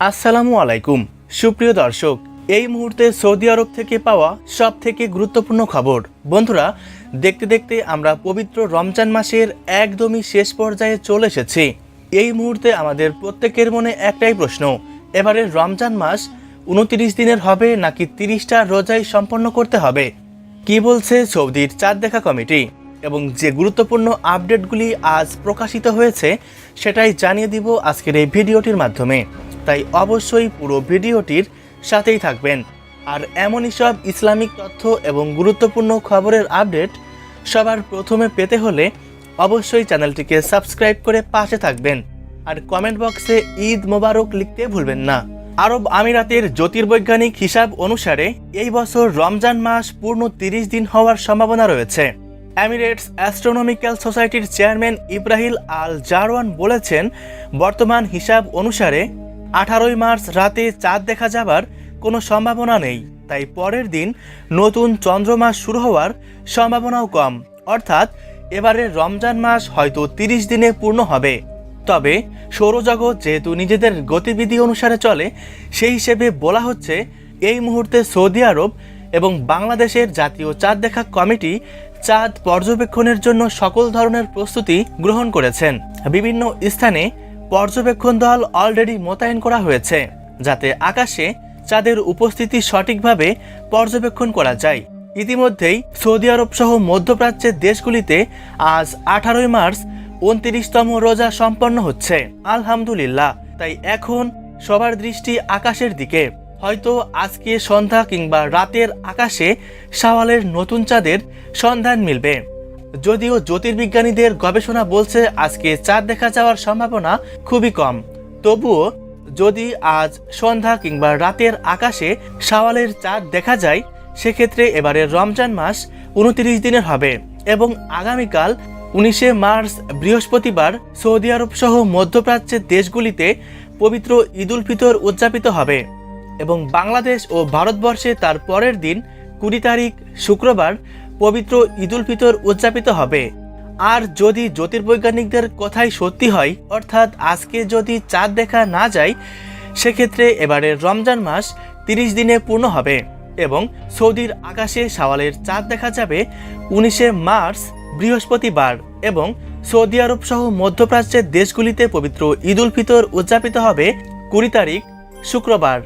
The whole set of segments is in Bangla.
আসসালামু আলাইকুম সুপ্রিয় দর্শক, এই মুহূর্তে সৌদি আরব থেকে পাওয়া সব থেকে গুরুত্বপূর্ণ খবর। বন্ধুরা, দেখতে দেখতে আমরা পবিত্র রমজান মাসের একদমই শেষ পর্যায়ে চলে এসেছি। এই মুহূর্তে আমাদের প্রত্যেকের মনে একটাই প্রশ্ন, এবারের রমজান মাস 29 দিনের হবে নাকি 30টা রোজাই সম্পন্ন করতে হবে? কি বলছে সৌদির চাঁদ দেখা কমিটি এবং যে গুরুত্বপূর্ণ আপডেটগুলি আজ প্রকাশিত হয়েছে সেটাই জানিয়ে দিব আজকের এই ভিডিওটির মাধ্যমে। তাই অবশ্যই পুরো ভিডিওটির সাথেই থাকবেন। আর এমনই সব ইসলামিক তথ্য এবং গুরুত্বপূর্ণ খবরের আপডেট সবার প্রথমে পেতে হলে অবশ্যই চ্যানেলটিকে সাবস্ক্রাইব করে পাশে থাকবেন। আর কমেন্ট বক্সে ঈদ মোবারক লিখতে ভুলবেন না। আরব আমিরাতের জ্যোতির্বৈজ্ঞানিক হিসাব অনুসারে এই বছর রমজান মাস পূর্ণ 30 দিন হওয়ার সম্ভাবনা রয়েছে। এমিরেটস অ্যাস্ট্রোনমিক্যাল সোসাইটির চেয়ারম্যান ইব্রাহিম আল জারওয়ান বলেছেন, বর্তমান হিসাব অনুসারে 18 মার্চ রাতে চাঁদ দেখা যাবার কোনো সম্ভাবনা নেই। তাই পরের দিন নতুন চন্দ্রমাস শুরু হওয়ার সম্ভাবনাও কম। অর্থাৎ এবারের রমজান মাস হয়তো 30 দিনে পূর্ণ হবে। তবে সৌরজগৎ যেহেতু নিজেদের গতিবিধি অনুসারে চলে, সেই হিসেবে বলা হচ্ছে এই মুহূর্তে সৌদি আরব এবং বাংলাদেশের জাতীয় চাঁদ দেখা কমিটি চাঁদ পর্যবেক্ষণের জন্য সকল ধরনের প্রস্তুতি গ্রহণ করেছেন। বিভিন্ন স্থানে পর্যবেক্ষণ দল অলরেডি মোতায়েন করা হয়েছে, যাতে আকাশে চাঁদের উপস্থিতি সঠিকভাবে পর্যবেক্ষণ করা যায়। ইতিমধ্যেই সৌদি আরব সহ মধ্যপ্রাচ্যের দেশগুলিতে আজ 18 মার্চ 29তম রোজা সম্পন্ন হচ্ছে। আলহামদুলিল্লাহ। তাই এখন সবার দৃষ্টি আকাশের দিকে। হয়তো আজকে সন্ধ্যা কিংবা রাতের আকাশে শাওয়ালের নতুন চাঁদের সন্ধান মিলবে। যদিও জ্যোতির্বিজ্ঞানীদের গবেষণা বলছে আজকে চাঁদ দেখা যাওয়ার সম্ভাবনা খুবই কম, তবুও যদি আজ সন্ধ্যা কিংবা রাতের আকাশে শাওয়ালের চাঁদ দেখা যায়, সেক্ষেত্রে এবারের রমজান মাস 29 দিনের হবে এবং আগামীকাল 19 মার্চ বৃহস্পতিবার সৌদি আরব সহ মধ্যপ্রাচ্যের দেশগুলিতে পবিত্র ঈদ উল ফিতর উদযাপিত হবে এবং বাংলাদেশ ও ভারতবর্ষে তার পরের দিন 20 তারিখ শুক্রবার পবিত্র ঈদ উল ফিতর উদযাপিত হবে। আর যদি জ্যোতির্বৈজ্ঞানিকদের কথাই সত্যি হয়, অর্থাৎ আজকে যদি চাঁদ দেখা না যায়, সেক্ষেত্রে এবারের রমজান মাস 30 দিনে পূর্ণ হবে এবং সৌদির আকাশে শাওয়ালের চাঁদ দেখা যাবে 19 মার্চ বৃহস্পতিবার এবং সৌদি আরব সহ মধ্যপ্রাচ্যের দেশগুলিতে পবিত্র ঈদ উল ফিতর উদযাপিত হবে 20 তারিখ শুক্রবার।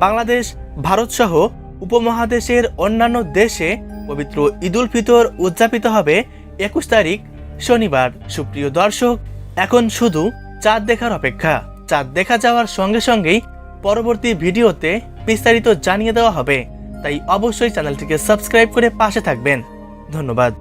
বাংলাদেশ, ভারত সহ উপমহাদেশের অন্যান্য দেশে পবিত্র ঈদ উল ফিতর উদযাপিত হবে 21 তারিখ শনিবার। সুপ্রিয় দর্শক, এখন শুধু চাঁদ দেখার অপেক্ষা। চাঁদ দেখা যাওয়ার সঙ্গে সঙ্গেই পরবর্তী ভিডিওতে বিস্তারিত জানিয়ে দেওয়া হবে। তাই অবশ্যই চ্যানেলটিকে সাবস্ক্রাইব করে পাশে থাকবেন। ধন্যবাদ।